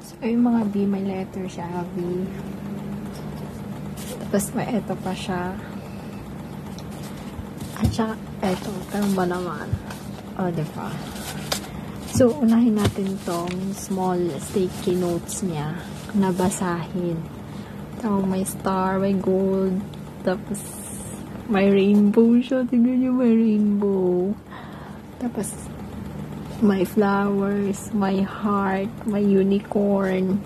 So, yung mga B, may letter siya, B. Tapos, may eto pa siya. At saka, eto, tanong ba naman? O, diba? So, unahin natin tong small sticky notes niya na basahin. Tapos, may star, may gold, tapos, may rainbow siya. Tignan nyo, may rainbow. Tapos, may flowers, may heart, may unicorn.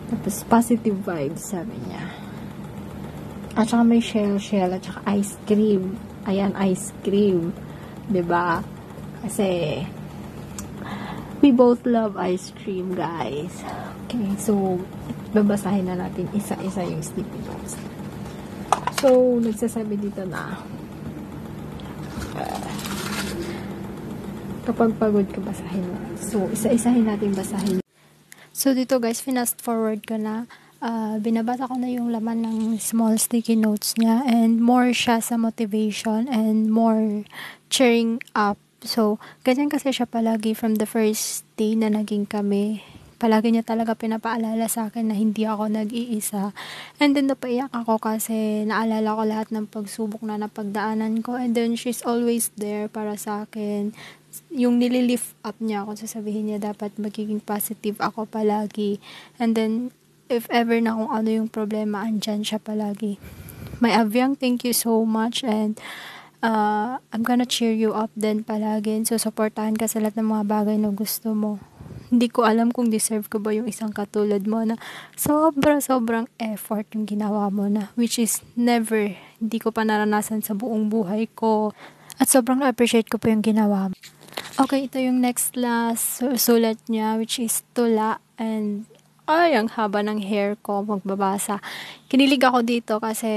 Tapos, positive vibes, sabi niya. At saka may shell, at saka ice cream. Ayan, ice cream. Diba? Kasi, we both love ice cream, guys. Okay, so, babasahin na natin isa-isa yung sticky notes. So, nagsasabi dito na, kapag pagod ka, basahin mo. So, isa-isahin natin basahin. So, dito guys, finast forward ko na. Binabasa ko na yung laman ng small sticky notes niya. And more siya sa motivation and more cheering up. So, ganyan kasi siya palagi from the first day na naging kami. Palagi niya talaga pinapaalala sa akin na hindi ako nag-iisa. And then, napaiyak ako kasi naalala ko lahat ng pagsubok na napagdaanan ko. And then, she's always there para sa akin. Yung nililift up niya ako, sasabihin niya dapat magiging positive ako palagi. And then, if ever na kung ano yung problema, andyan siya palagi. My Avyang, thank you so much. And I'm gonna cheer you up din palagi. So, supportahan ka sa lahat ng mga bagay na gusto mo. Hindi ko alam kung deserve ko ba yung isang katulad mo na sobrang effort yung ginawa mo na. Which is never, hindi ko pa naranasan sa buong buhay ko. At sobrang appreciate ko po yung ginawa mo. Okay, ito yung next last sulat niya, which is tula. And, ay, ang haba ng hair ko, magbabasa. Kinilig ako dito kasi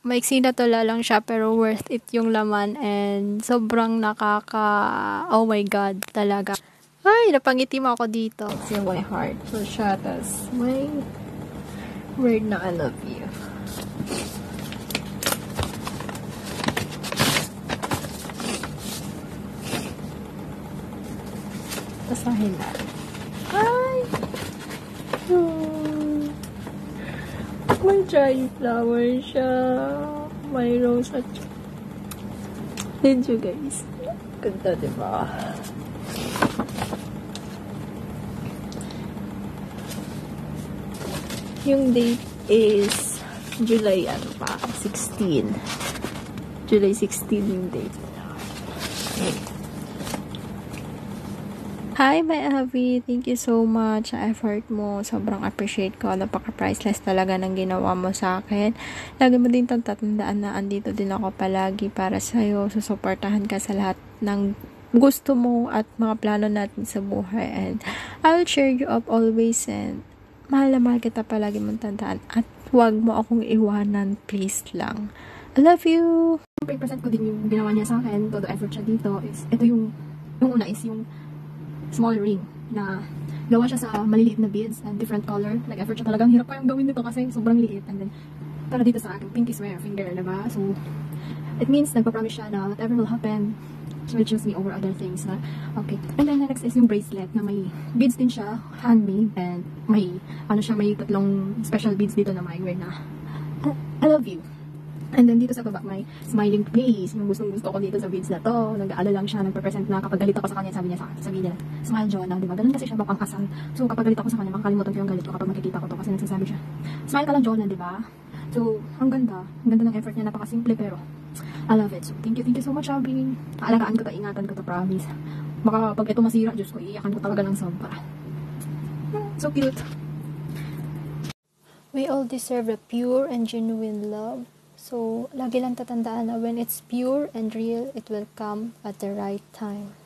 maiksi na tula lang siya, pero worth it yung laman. And, sobrang oh my God, talaga. Ay, napangitim ako dito. It's in my heart. So, siya, tas may word na I love you. Basahin na. Ay! May giant flower siya. May rose at did you guys? Ganda, diba? Yung date is July 16. July 16 yung date. Hi, my Avi. Thank you so much sa effort mo. Sobrang appreciate ko. Napaka-priceless talaga ng ginawa mo sa akin. Lagi mo din tatandaan na andito din ako palagi para sa'yo. Susuportahan ka sa lahat ng gusto mo at mga plano natin sa buhay. And I'll cheer you up always. And mahal na mahal kita palagi mong tandaan. At huwag mo akong iwanan. Please lang. I love you. I-present ko din yung ginawa niya sa akin. Todo effort siya dito. Ito yung una is yung small ring na gawa siya sa maliliit na beads and different color. Nag-effort siya talagang hirap pa yung gawin dito kasi sobrang liit. And then, para dito sa aking pinky swear finger, diba? So, it means nagpa-promise siya na whatever will happen, she will choose me over other things. Na, okay. And then, next is yung bracelet na may beads din siya, handmade, and may, may tatlong special beads dito na may wear na I love you. And then dito sa baba may smiling face. Yung gustong gusto ko dito sa beads na to. Nag-aala lang siya, nagpe-present na kapag galit ako sa kanya, sabi niya, smile Jonah, diba? Ganun kasi siya bapang asal. So kapag galit ako sa kanya, makakalimutan ko yung galit ko kapag makikita ko to kasi nagsasabi siya, smile ka lang Jonah, diba? So, ang ganda ng effort niya, napaka-simple pero I love it. So, thank you so much, Abby. Aalagaan ko to, ingatan ko to, promise. Baka pag ito masira, Diyos ko, iiyakan ko talaga ng sobra. So cute. We all deserve a pure and genuine love. So, lagi lang tatandaan na when it's pure and real, it will come at the right time.